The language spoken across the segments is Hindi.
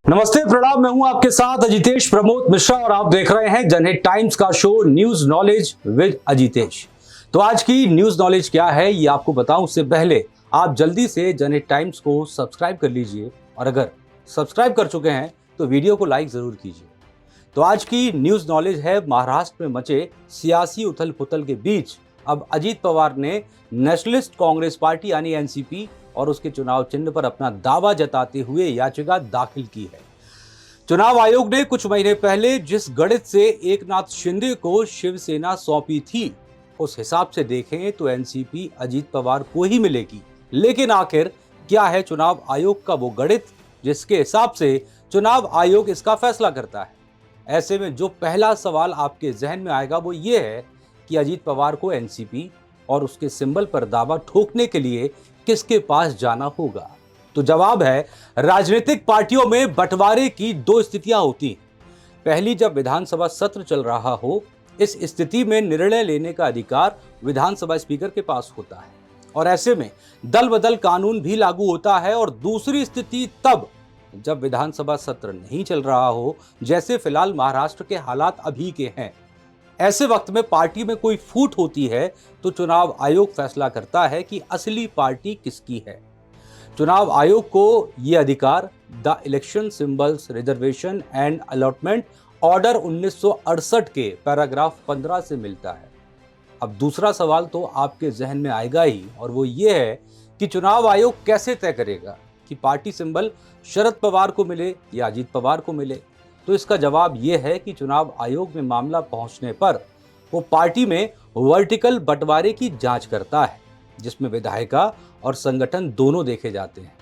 नमस्ते, प्रणाम। मैं हूं आपके साथ अजितेश प्रमोद मिश्रा और आप देख रहे हैं जनहित टाइम्स का show news knowledge with Ajitesh. तो आज की न्यूज नॉलेज क्या है ये आपको बताऊं उससे पहले आप जल्दी से जनहित टाइम्स को सब्सक्राइब कर लीजिए और अगर सब्सक्राइब कर चुके हैं तो वीडियो को लाइक जरूर कीजिए। तो आज की न्यूज नॉलेज है महाराष्ट्र में मचे सियासी उथल पुथल के बीच अब अजीत पवार ने नेशनलिस्ट कांग्रेस पार्टी यानी एनसीपी और उसके चुनाव चिन्ह पर अपना दावा जताते हुए याचिका दाखिल की है। चुनाव आयोग ने कुछ महीने पहले जिस गणित से एकनाथ शिंदे को शिवसेना सौंपी थी उस हिसाब से देखें तो एनसीपी अजीत पवार को ही मिलेगी। लेकिन आखिर क्या है चुनाव आयोग का वो गणित जिसके हिसाब से चुनाव आयोग इसका फैसला करता है? ऐसे में जो पहला सवाल आपके जहन में आएगा वो ये है कि अजीत पवार को एनसीपी और उसके सिंबल पर दावा ठोकने के लिए किसके पास जाना होगा? तो जवाब है, राजनीतिक पार्टियों में बंटवारे की दो स्थितियां होती हैं। पहली, जब विधानसभा सत्र चल रहा हो, इस स्थिति में निर्णय लेने का अधिकार विधानसभा स्पीकर के पास होता है और ऐसे में दल बदल कानून भी लागू होता है। और दूसरी स्थिति तब जब विधानसभा सत्र नहीं चल रहा हो, जैसे फिलहाल महाराष्ट्र के हालात अभी के हैं। ऐसे वक्त में पार्टी में कोई फूट होती है तो चुनाव आयोग फैसला करता है कि असली पार्टी किसकी है। चुनाव आयोग को यह अधिकार the election symbols reservation and allotment order 1968 के पैराग्राफ 15 से मिलता है। अब दूसरा सवाल तो आपके जहन में आएगा ही और वो ये है कि चुनाव आयोग कैसे तय करेगा कि पार्टी सिंबल शरद पवार को मिले या अजीत पवार को मिले। तो इसका जवाब ये है कि चुनाव आयोग में मामला पहुंचने पर वो पार्टी में वर्टिकल बंटवारे की जांच करता है जिसमें विधायिका और संगठन दोनों देखे जाते हैं।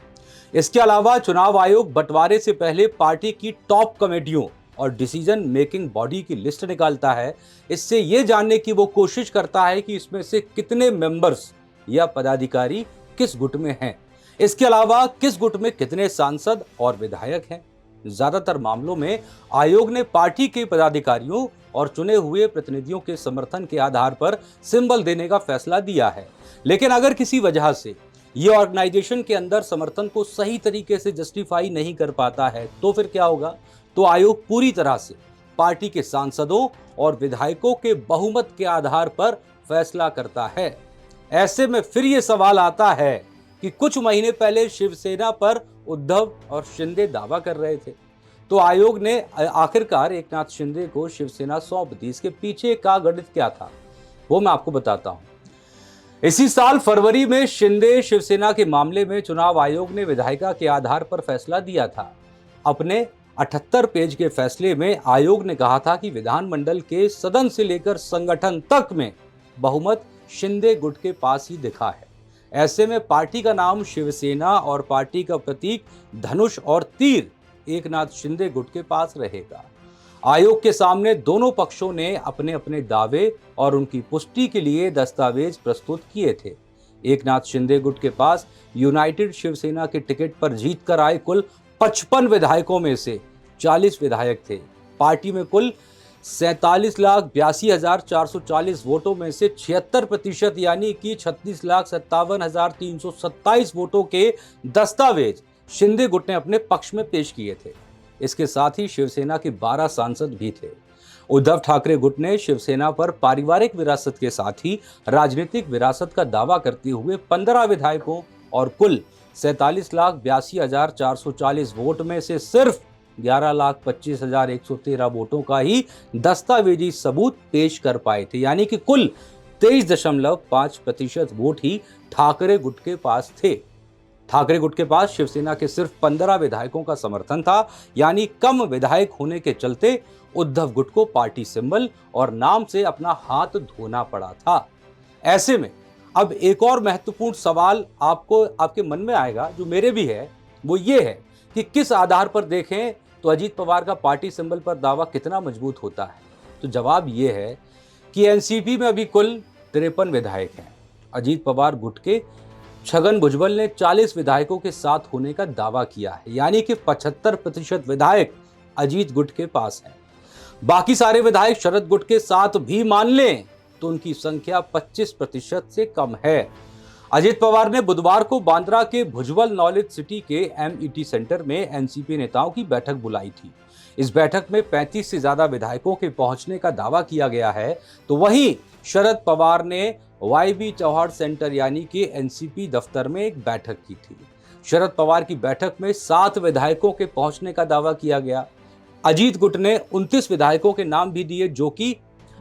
इसके अलावा चुनाव आयोग बंटवारे से पहले पार्टी की टॉप कमेटियों और डिसीजन मेकिंग बॉडी की लिस्ट निकालता है। इससे ये जानने की वो कोशिश करता है कि इसमें से कितने मेंबर्स या पदाधिकारी किस गुट में हैं। इसके अलावा किस गुट में कितने सांसद और विधायक हैं। ज्यादातर मामलों में आयोग ने पार्टी के पदाधिकारियों और चुने हुए प्रतिनिधियों के समर्थन के आधार पर सिंबल देने का फैसला दिया है। लेकिन अगर किसी वजह से ये ऑर्गेनाइजेशन के अंदर समर्थन को सही तरीके से जस्टिफाई नहीं कर पाता है तो फिर क्या होगा? तो आयोग पूरी तरह से पार्टी के सांसदों और विधायकों के बहुमत के आधार पर फैसला करता है। ऐसे में फिर ये सवाल आता है कि कुछ महीने पहले शिवसेना पर उद्धव और शिंदे दावा कर रहे थे, तो आयोग ने आखिरकार एकनाथ शिंदे को शिवसेना सौंप दी। इसके पीछे का गणित क्या था वो मैं आपको बताता हूं। इसी साल फरवरी में शिंदे शिवसेना के मामले में चुनाव आयोग ने विधायिका के आधार पर फैसला दिया था। अपने 78 पेज के फैसले में आयोग ने कहा था कि विधानमंडल के सदन से लेकर संगठन तक में बहुमत शिंदे गुट के पास ही दिखा है। ऐसे में पार्टी का नाम शिवसेना और पार्टी का प्रतीक धनुष और तीर एकनाथ शिंदे गुट के पास रहेगा। आयोग के सामने दोनों पक्षों ने अपने अपने दावे और उनकी पुष्टि के लिए दस्तावेज प्रस्तुत किए थे। एकनाथ शिंदे गुट के पास यूनाइटेड शिवसेना के टिकट पर जीत कर आए कुल 55 विधायकों में से 40 विधायक थे। पार्टी में कुल 47,82,440 वोटों में से 76% यानी कि 36,57,327 वोटों के दस्तावेज शिंदे गुट ने अपने पक्ष में पेश किए थे। इसके साथ ही शिवसेना के 12 सांसद भी थे। उद्धव ठाकरे गुट ने शिवसेना पर पारिवारिक विरासत के साथ ही राजनीतिक विरासत का दावा करते हुए 15 विधायकों और कुल 47,82,440 वोट में से सिर्फ 11,25,113 वोटों का ही दस्तावेजी सबूत पेश कर पाए थे, यानी कि कुल 23.5% वोट ही ठाकरे गुट के पास थे। ठाकरे गुट के पास शिवसेना के सिर्फ 15 विधायकों का समर्थन था, यानी कम विधायक होने के चलते उद्धव गुट को पार्टी सिंबल और नाम से अपना हाथ धोना पड़ा था। ऐसे में अब एक और महत्वपूर्ण सवाल आपको आपके मन में आएगा, जो मेरे भी है, वो ये है कि किस आधार पर देखें तो अजीत पवार का पार्टी सिंबल पर दावा कितना मजबूत होता है। तो जवाब ये है कि एनसीपी में अभी कुल 53 विधायक हैं। अजीत पवार गुट के छगन भुजबल ने 40 विधायकों के साथ होने का दावा किया है, यानी कि 75% विधायक अजीत गुट के पास हैं। बाकी सारे विधायक शरद गुट के साथ भी मान लें तो उनकी संख्या 25% से कम है। अजित पवार ने बुधवार को बांद्रा के भुजबल नॉलेज सिटी के एमईटी सेंटर में एनसीपी नेताओं की बैठक बुलाई थी। इस बैठक में 35 से ज्यादा विधायकों के पहुंचने का दावा किया गया है, तो वहीं शरद पवार ने वाईबी चौहान सेंटर यानी कि एनसीपी दफ्तर में एक बैठक की थी। शरद पवार की बैठक में 7 विधायकों के पहुंचने का दावा किया गया। अजीत गुट ने 29 विधायकों के नाम भी दिए, जो कि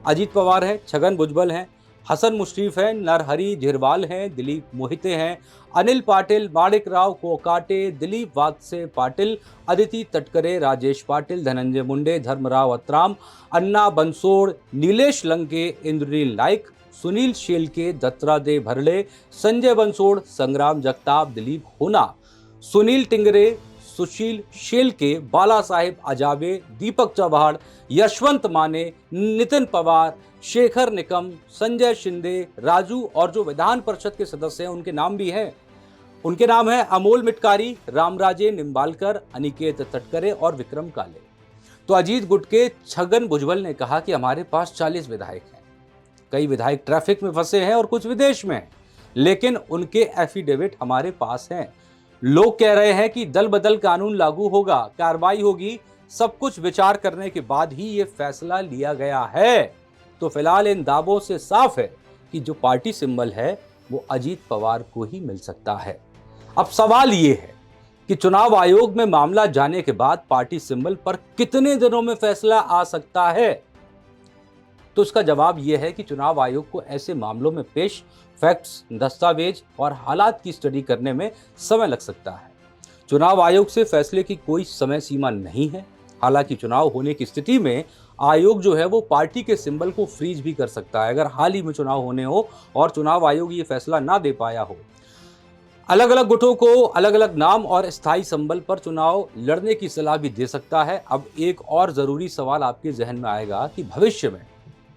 अजीत पवार हैं, छगन भुजबल हैं, हसन मुश्रीफ हैं, नरहरी झिरवाल हैं, दिलीप मोहिते हैं, अनिल पाटिल, माणिक राव कोकाटे, दिलीप वात्से पाटिल, अदिति तटकरे, राजेश पाटिल, धनंजय मुंडे, धर्मराव अत्राम, अन्ना बंसोड़, नीलेश लंके, इंद्रनील नाइक, सुनील शेलके, दत्तादे भरले, संजय बंसोड़, संग्राम जगताप, दिलीप होना, सुनील टिंगरे, सुशील शेलके, बाला साहेब अजाबे, दीपक चौहान, यशवंत माने, नितिन पवार, शेखर निकम, संजय शिंदे, राजू और जो विधान परिषद के सदस्य हैं उनके नाम भी हैं। उनके नाम हैं अमोल मिटकारी, रामराजे निम्बालकर, अनिकेत तटकरे और विक्रम काले। तो अजीत गुट के छगन भुजबल ने कहा कि हमारे पास 40 विधायक हैं। कई विधायक ट्रैफिक में फंसे हैं और कुछ विदेश में हैं, लेकिन उनके एफिडेविट हमारे पास हैं। लोग कह रहे हैं कि दल बदल कानून लागू होगा, कार्रवाई होगी, सब कुछ विचार करने के बाद ही ये फैसला लिया गया है। तो फिलहाल इन दावों से साफ है कि जो पार्टी सिंबल है वो अजीत पवार को ही मिल सकता है। अब सवाल ये है कि चुनाव आयोग में मामला जाने के बाद पार्टी सिंबल पर कितने दिनों में फैसला आ सकता है। तो इसका जवाब यह है कि चुनाव आयोग को ऐसे मामलों में पेश फैक्ट्स, दस्तावेज और हालात की स्टडी करने में समय लग सकता है। चुनाव आयोग से फैसले की कोई समय सीमा नहीं है। हालांकि चुनाव होने की स्थिति में आयोग जो है वो पार्टी के सिंबल को फ्रीज भी कर सकता है, अगर हाल ही में चुनाव होने हो और चुनाव आयोग ये फैसला ना दे पाया हो। अलग अलग गुटों को अलग अलग नाम और स्थायी सिंबल पर चुनाव लड़ने की सलाह भी दे सकता है। अब एक और जरूरी सवाल आपके जहन में आएगा कि भविष्य में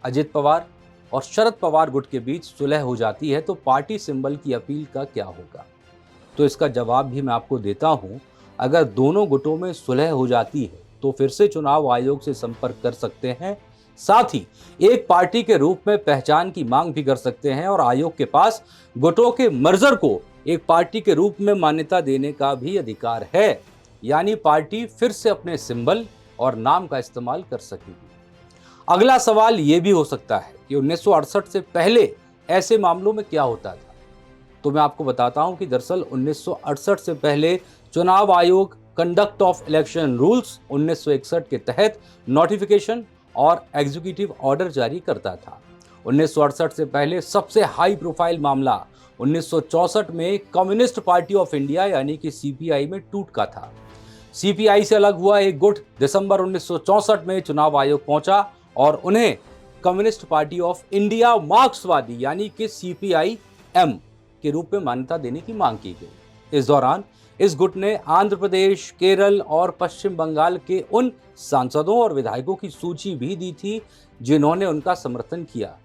अजित पवार और शरद पवार गुट के बीच सुलह हो जाती है तो पार्टी सिंबल की अपील का क्या होगा। तो इसका जवाब भी मैं आपको देता हूं। अगर दोनों गुटों में सुलह हो जाती है तो फिर से चुनाव आयोग से संपर्क कर सकते हैं, साथ ही एक पार्टी के रूप में पहचान की मांग भी कर सकते हैं और आयोग के पास गुटों के मर्जर को एक पार्टी के रूप में मान्यता देने का भी अधिकार है। यानी पार्टी फिर से अपने सिंबल और नाम का इस्तेमाल कर सकेगी। अगला सवाल यह भी हो सकता है कि 1968 से पहले ऐसे मामलों में क्या होता था। तो मैं आपको बताता हूं कि दरअसल 1968 से पहले चुनाव आयोग कंडक्ट ऑफ इलेक्शन रूल्स 1961 के तहत नोटिफिकेशन और एग्जीक्यूटिव ऑर्डर जारी करता था। 1968 से पहले सबसे हाई प्रोफाइल मामला 1964 में कम्युनिस्ट पार्टी ऑफ इंडिया यानी कि सीपीआई में टूट का था। सीपीआई से अलग हुआ एक गुट दिसंबर 1964 में चुनाव आयोग पहुंचा और उन्हें कम्युनिस्ट पार्टी ऑफ इंडिया मार्क्सवादी यानी कि सीपीआई एम के रूप में मान्यता देने की मांग की गई। इस दौरान इस गुट ने आंध्र प्रदेश, केरल और पश्चिम बंगाल के उन सांसदों और विधायकों की सूची भी दी थी जिन्होंने उनका समर्थन किया।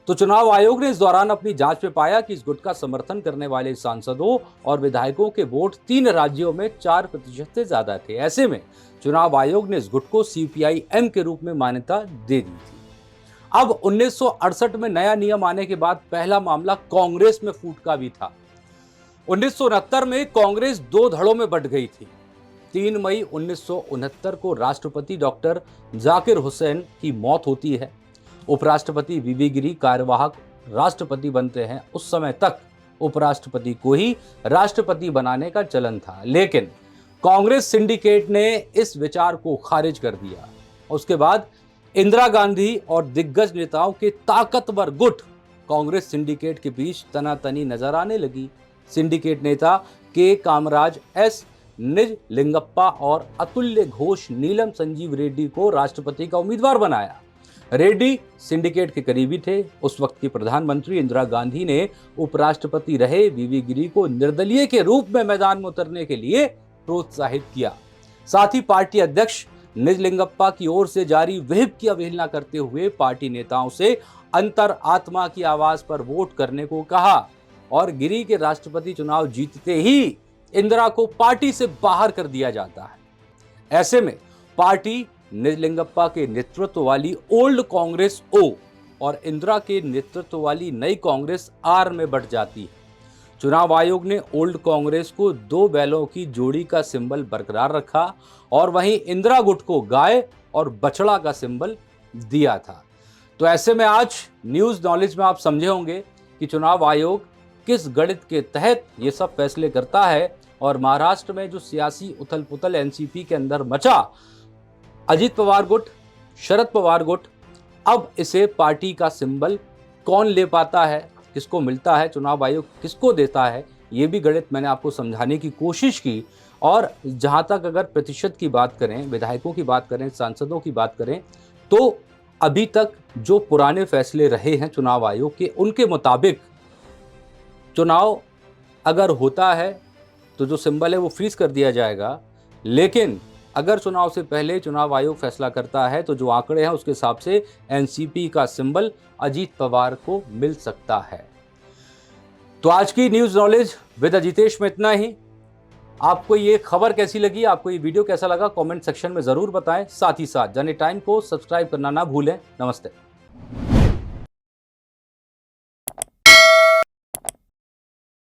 तो चुनाव आयोग ने इस दौरान अपनी जांच में पाया कि इस गुट का समर्थन करने वाले सांसदों और विधायकों के वोट 3 राज्यों में 4% से ज्यादा थे। ऐसे में चुनाव आयोग ने इस गुट को सीपीआई एम के रूप में मान्यता दे दी थी। अब 1968 में नया नियम आने के बाद पहला मामला कांग्रेस में फूट का भी था। 1969 में कांग्रेस 2 धड़ों में बंट गई थी। 3 मई 1969 को राष्ट्रपति डॉक्टर जाकिर हुसैन की मौत होती है। उपराष्ट्रपति वीवी गिरी कार्यवाहक राष्ट्रपति बनते हैं। उस समय तक उपराष्ट्रपति को ही राष्ट्रपति बनाने का चलन था, लेकिन कांग्रेस सिंडिकेट ने इस विचार को खारिज कर दिया। उसके बाद इंदिरा गांधी और दिग्गज नेताओं के ताकतवर गुट कांग्रेस सिंडिकेट के बीच तनातनी नजर आने लगी। सिंडिकेट नेता के कामराज, एस निज लिंगप्पा और अतुल्य घोष नीलम संजीव रेड्डी को राष्ट्रपति का उम्मीदवार बनाया। रेड्डी सिंडिकेट के करीबी थे। उस वक्त की प्रधानमंत्री इंदिरा गांधी ने उपराष्ट्रपति रहे वीवी गिरी को निर्दलीय के रूप में मैदान में उतरने के लिए प्रोत्साहित किया। साथ ही पार्टी अध्यक्ष निज लिंगप्पा की ओर से जारी व्हिप की अवहेलना करते हुए पार्टी नेताओं से अंतर आत्मा की आवाज पर वोट करने को कहा और गिरी के राष्ट्रपति चुनाव जीतते ही इंदिरा को पार्टी से बाहर कर दिया जाता है। ऐसे में पार्टी निज लिंगप्पा के नेतृत्व वाली ओल्ड कांग्रेस ओ और इंदिरा के नेतृत्व वाली नई कांग्रेस आर में बंट जाती है। चुनाव आयोग ने ओल्ड कांग्रेस को 2 बैलों की जोड़ी का सिंबल बरकरार रखा और वहीं इंदिरा गुट को गाय और बछड़ा का सिंबल दिया था। तो ऐसे में आज न्यूज नॉलेज में आप समझे होंगे कि चुनाव आयोग किस गणित के तहत ये सब फैसले करता है और महाराष्ट्र में जो सियासी उथल पुथल एनसीपी के अंदर मचा, अजित पवार गुट, शरद पवार गुट, अब इसे पार्टी का सिंबल कौन ले पाता है, किसको मिलता है, चुनाव आयोग किसको देता है, ये भी गणित मैंने आपको समझाने की कोशिश की। और जहां तक अगर प्रतिशत की बात करें, विधायकों की बात करें, सांसदों की बात करें, तो अभी तक जो पुराने फैसले रहे हैं चुनाव आयोग के, उनके मुताबिक चुनाव अगर होता है तो जो सिंबल है वो फ्रीज कर दिया जाएगा, लेकिन अगर चुनाव से पहले चुनाव आयोग फैसला करता है तो जो आंकड़े हैं उसके हिसाब से एनसीपी का सिंबल अजीत पवार को मिल सकता है। तो आज की न्यूज नॉलेज विद अजितेश में इतना ही। आपको ये खबर कैसी लगी, आपको ये वीडियो कैसा लगा, कमेंट सेक्शन में जरूर बताएं। साथ ही साथ जनहित टाइम को सब्सक्राइब करना ना भूलें। नमस्ते।